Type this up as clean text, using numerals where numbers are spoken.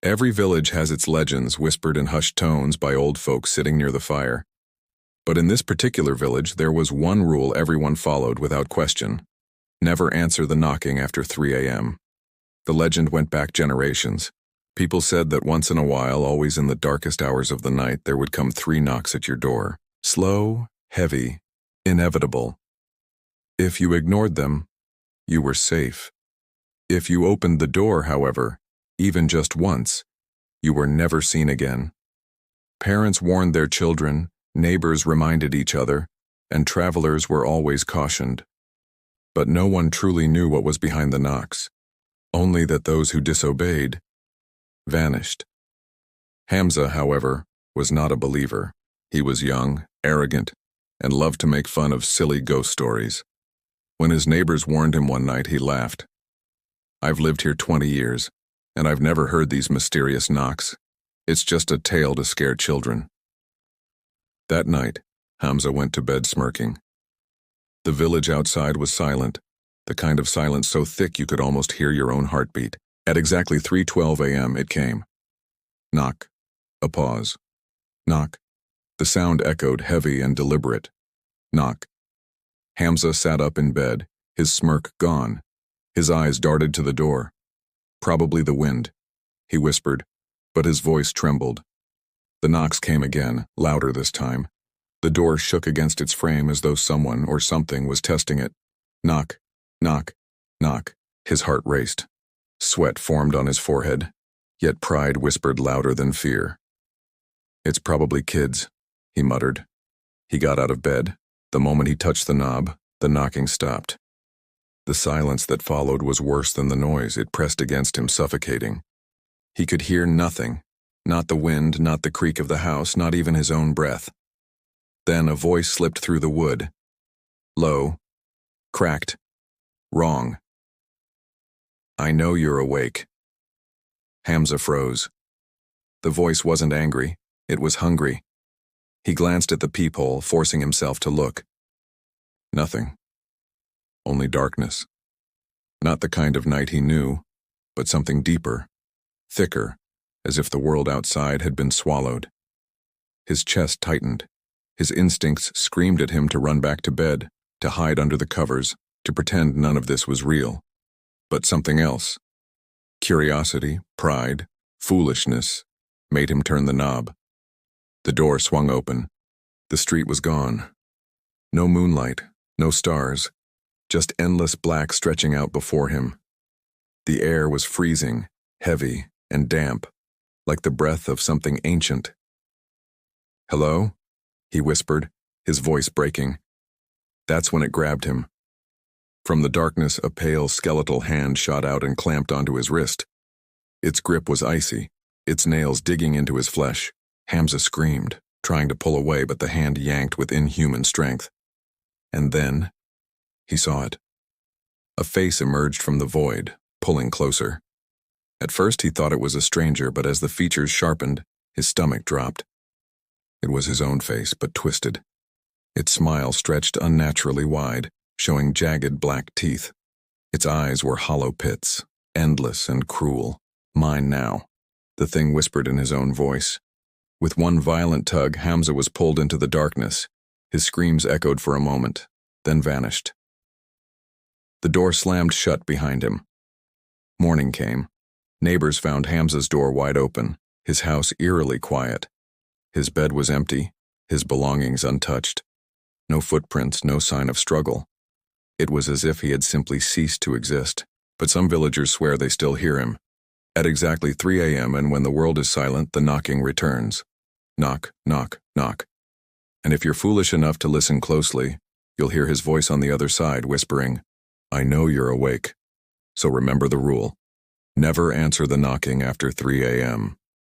Every village has its legends whispered in hushed tones by old folks sitting near the fire. But in this particular village, there was one rule everyone followed without question. Never answer the knocking after 3 a.m. The legend went back generations. People said that once in a while, always in the darkest hours of the night, there would come 3 knocks at your door. Slow, heavy, inevitable. If you ignored them, you were safe. If you opened the door, however, even just once, you were never seen again. Parents warned their children, neighbors reminded each other, and travelers were always cautioned. But no one truly knew what was behind the knocks, only that those who disobeyed vanished. Hamza, however, was not a believer. He was young, arrogant, and loved to make fun of silly ghost stories. When his neighbors warned him one night, he laughed. "I've lived here 20 years, and I've never heard these mysterious knocks. It's just a tale to scare children." That night, Hamza went to bed smirking. The village outside was silent, the kind of silence so thick you could almost hear your own heartbeat. At exactly 3:12 a.m. it came. Knock. A pause. Knock. The sound echoed heavy and deliberate. Knock. Hamza sat up in bed, his smirk gone. His eyes darted to the door. "Probably the wind," he whispered, but his voice trembled. The knocks came again, louder this time. The door shook against its frame as though someone or something was testing it. Knock, knock, knock. His heart raced. Sweat formed on his forehead, yet pride whispered louder than fear. "It's probably kids," he muttered. He got out of bed. The moment he touched the knob, the knocking stopped. The silence that followed was worse than the noise. It pressed against him, suffocating. He could hear nothing, not the wind, not the creak of the house, not even his own breath. Then a voice slipped through the wood. Low, cracked, wrong. "I know you're awake." Hamza froze. The voice wasn't angry, it was hungry. He glanced at the peephole, forcing himself to look. Nothing. Only darkness. Not the kind of night he knew, but something deeper, thicker, as if the world outside had been swallowed. His chest tightened. His instincts screamed at him to run back to bed, to hide under the covers, to pretend none of this was real. But something else, curiosity, pride, foolishness, made him turn the knob. The door swung open. The street was gone. No moonlight, no stars, just endless black stretching out before him. The air was freezing, heavy, and damp, like the breath of something ancient. "Hello?" he whispered, his voice breaking. That's when it grabbed him. From the darkness, a pale, skeletal hand shot out and clamped onto his wrist. Its grip was icy, its nails digging into his flesh. Hamza screamed, trying to pull away, but the hand yanked with inhuman strength. And then he saw it. A face emerged from the void, pulling closer. At first he thought it was a stranger, but as the features sharpened, his stomach dropped. It was his own face, but twisted. Its smile stretched unnaturally wide, showing jagged black teeth. Its eyes were hollow pits, endless and cruel. "Mine now," the thing whispered in his own voice. With one violent tug, Hamza was pulled into the darkness. His screams echoed for a moment, then vanished. The door slammed shut behind him. Morning came. Neighbors found Hamza's door wide open, his house eerily quiet. His bed was empty, his belongings untouched. No footprints, no sign of struggle. It was as if he had simply ceased to exist, but some villagers swear they still hear him. At exactly 3 a.m., and when the world is silent, the knocking returns. Knock, knock, knock. And if you're foolish enough to listen closely, you'll hear his voice on the other side whispering, "I know you're awake. So remember the rule. Never answer the knocking after 3 a.m.